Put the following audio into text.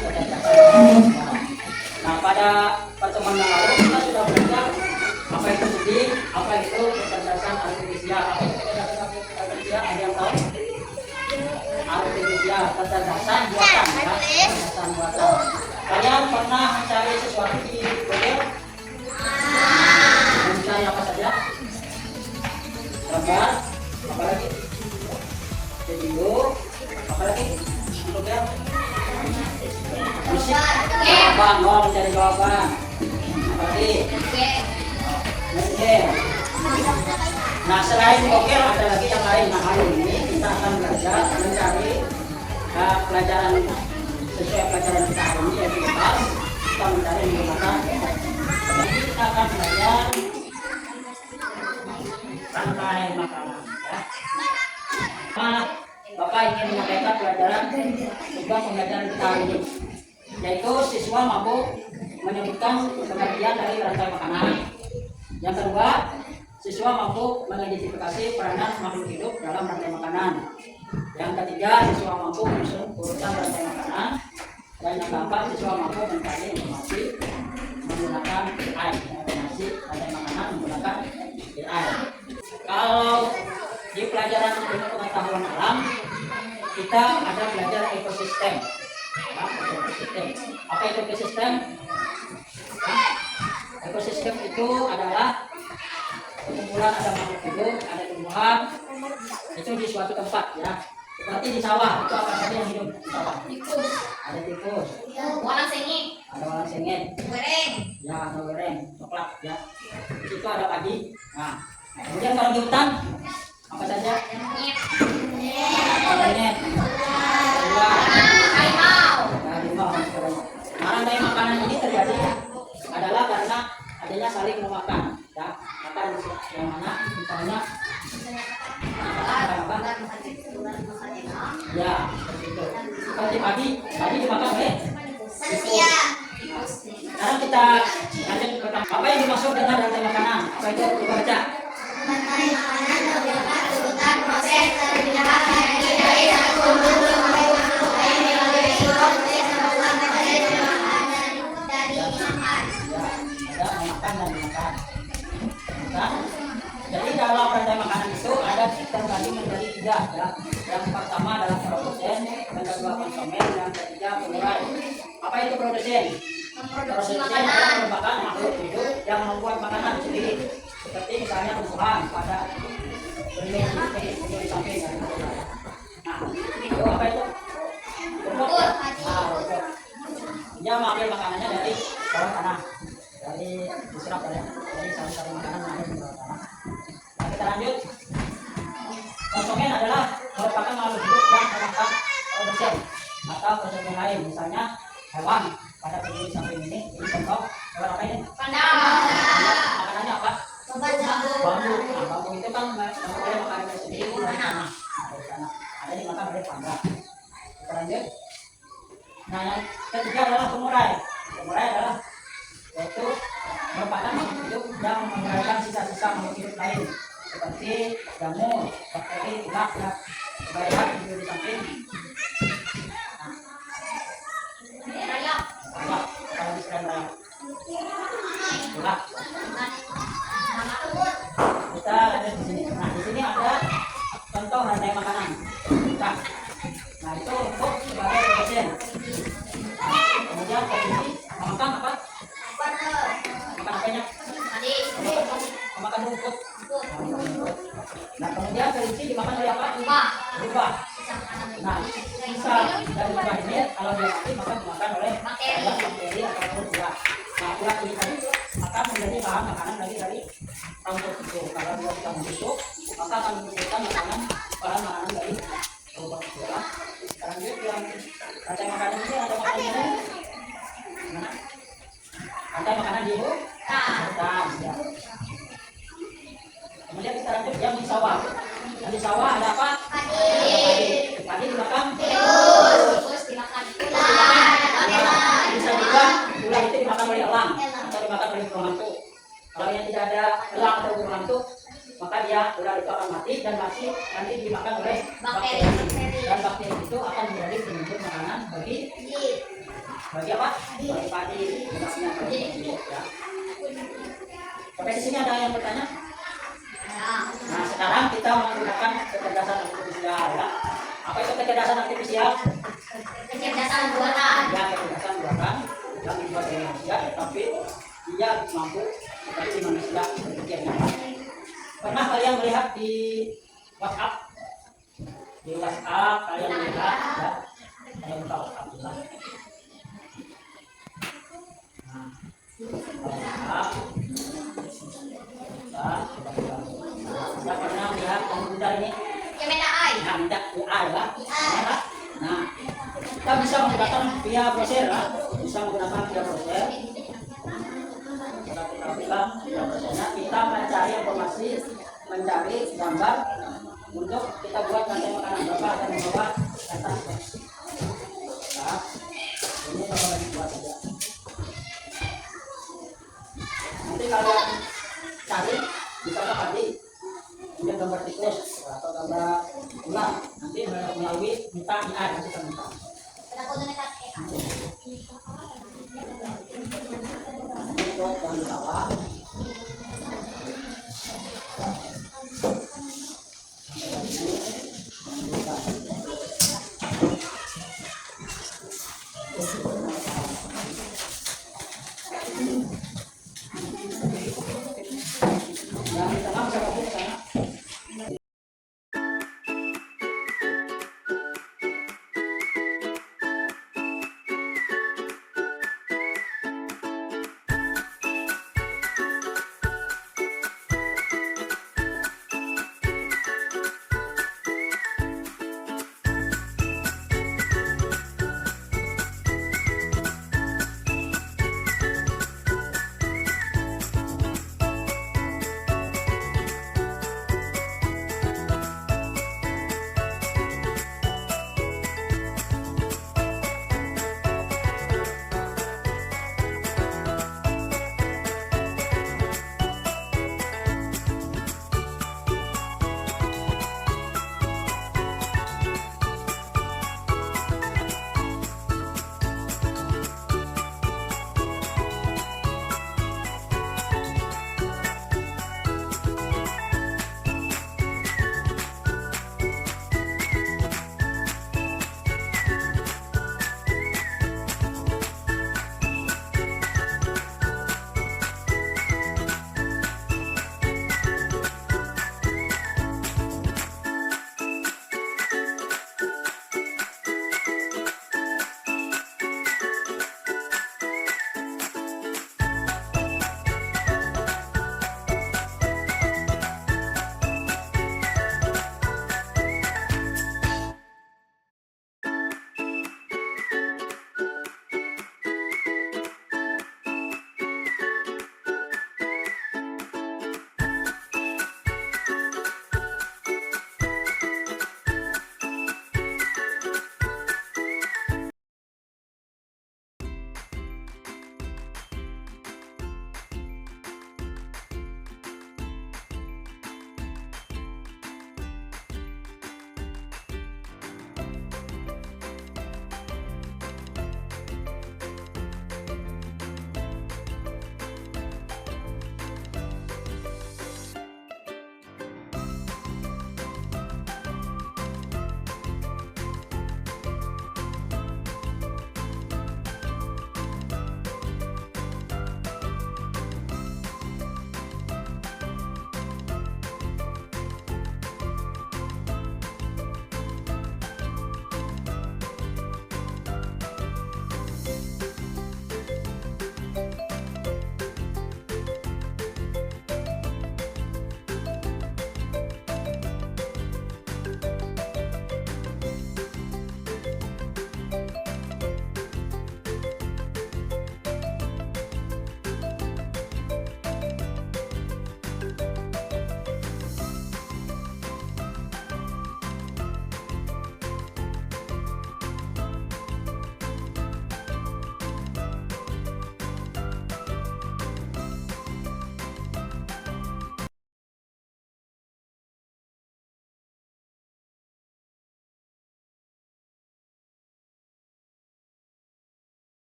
kecerdasan. Nah, pada pertemuan yang lalu kita sudah belajar apa itu budi, apa itu kecerdasan artifisial. Apa itu kecerdasan artifisial? Ada yang tahu? Artifisial, kecerdasan buatan, ya? Kecerdasan buatan. Kalian pernah mencari sesuatu di Google? Mencari apa saja? Gambar, apa lagi? Video, apa lagi? Untuk ya? Musik, jawaban, mencari jawaban. Apa lagi? Main game. Nah, selain Google ada lagi yang lain. Nah, hari ini kita akan belajar mencari pelajaran sesuai pelajaran kita hari ini, yaitu kita mencari menggunakan. Jadi kita akan belajar rantai makanan, ya. Nah, Bapak ingin menyampaikan pelajaran tugas pembelajaran kita hari ini, yaitu siswa mampu menyebutkan pengertian dari rantai makanan. Yang kedua, siswa mampu mengidentifikasi peranan makhluk hidup dalam rantai makanan. Yang ketiga, siswa mampu menyusun urutan rantai makanan. Dan yang keempat, siswa mampu mencari informasi menggunakan AI, informasi rantai makanan menggunakan AI. Kalau di pelajaran ilmu pengetahuan alam, kita ada belajar ekosistem. Apa itu ekosistem? Ekosistem itu adalah kumpulan ada makhluk hidup, ada tumbuhan, itu di suatu tempat, ya. Seperti di sawah, itu apa saja yang hidup di sawah? Tikus. Ada tikus. Walang sengit. Ada walang sengit. Wereng. Ya, ada wereng, coklat, ya. Di situ ada padi. Nah, kemudian kalau di hutan, apa saja? Monyet. Monyet. Ular. Harimau. Harimau. Nah, rantai makanan ini terjadi adalah karena adanya saling memakan, ya. Makan yang mana misalnya ya seperti itu. Seperti padi dimakan oleh Manusia. sekarang kita lanjut ke apa yang dimaksud dengan rantai makanan. Apa itu? Coba baca. Rantai makanan merupakan urutan proses perpindahan energi dari satu makhluk sampai makhluk lain melalui proses melakukan proses pemakan dan dimakan. Ya, ada memakan dan dimakan. Bukan? Jadi dalam rantai makanan itu ada terbagi menjadi tiga, ya. Yang pertama adalah produsen, yang kedua konsumen, yang ketiga pengurai. Apa itu produsen? Produsen adalah merupakan makhluk hidup yang membuat makanan sendiri. Seperti misalnya tumbuhan pada benih di samping. Nah, itu apa itu? Rumput. Nah, rumput. Dia mengambil makanannya dari bawah tanah, dari diserap ya, dari sari-sari makanan yang ada di bawah tanah. Nah, kita lanjut. Konsumen adalah merupakan makhluk hidup yang memakan produsen atau produsen lain, misalnya hewan pada berdiri samping ini. Ini contoh hewan apa ini? Pandang. Makanannya apa? Bambu. Nah, bambu itu kan boleh makanannya sendiri di bawah tanah. Nah, dari tanah. Ada dimakan oleh panda. Kita lanjut. Nah, yang ketiga adalah pengurai. Pengurai adalah yaitu merupakan makhluk hidup yang menguraikan sisa-sisa makhluk hidup lain seperti jamur, bakteri, ulat, ya. Bayar itu di samping. Rayap. Rayap, kalau di sekitar rayap. Ulat. Kita ada di sini. Nah, di sini ada contoh rantai makanan. Nah, itu untuk sebagai produsen. Kemudian posisi memakan apa? Makan apanya? Makan rumput. Nah, kemudian kelinci dimakan oleh apa? Rubah. Nah, sisa dari rubah ini kalau dia mati maka dimakan oleh bakteri ataupun ulat. Nah, ulat ini tadi akan menjadi bahan makanan dari rumput itu. Kalau dia kita membusuk, maka akan menghasilkan bahan makanan dari rumput itu. Lanjut yang rantai makanan ini ada makanan ini. Mana? Rantai makanan di hutan, ya. Kemudian kita lanjut yang di sawah. Yang di sawah ada apa? Padi. Padi dimakan. Terus dimakan. Bisa juga ular itu dimakan oleh elang atau dimakan oleh burung hantu. Kalau yang tidak ada elang atau burung hantu, maka dia ular itu akan mati dan nanti dimakan oleh bakteri. Dan bakteri itu akan menjadi penyumbur makanan bagi Bagi apa? Bagi padi. Tugasnya bagi padi, ya. Sampai di sini ada yang bertanya? Nah, sekarang kita menggunakan kecerdasan artifisial, ya. Apa itu kecerdasan artifisial? Kecerdasan buatan. Ya, kecerdasan buatan yang dibuat oleh manusia, tapi dia mampu seperti manusia berpikirnya. Pernah kalian melihat di WhatsApp? Di WhatsApp kalian melihat, ya? Saya buka WhatsApp dulu. Nah, WhatsApp. Kita pernah melihat komputer ini? Yang beda ai. Nah, minta AI, ya. Nah, kita bisa menggunakan via browser, ya. Bisa menggunakan via browser. Kita bilang via browsernya, kita mencari informasi, mencari gambar untuk kita buat rantai makanan berapa dan membawa data. Nah, ini kalau dibuat saja. Nanti kalian cari bisa tadi ini gambar tikus atau gambar ular, nanti melalui minta AI nanti kita minta. Untuk yang di bawah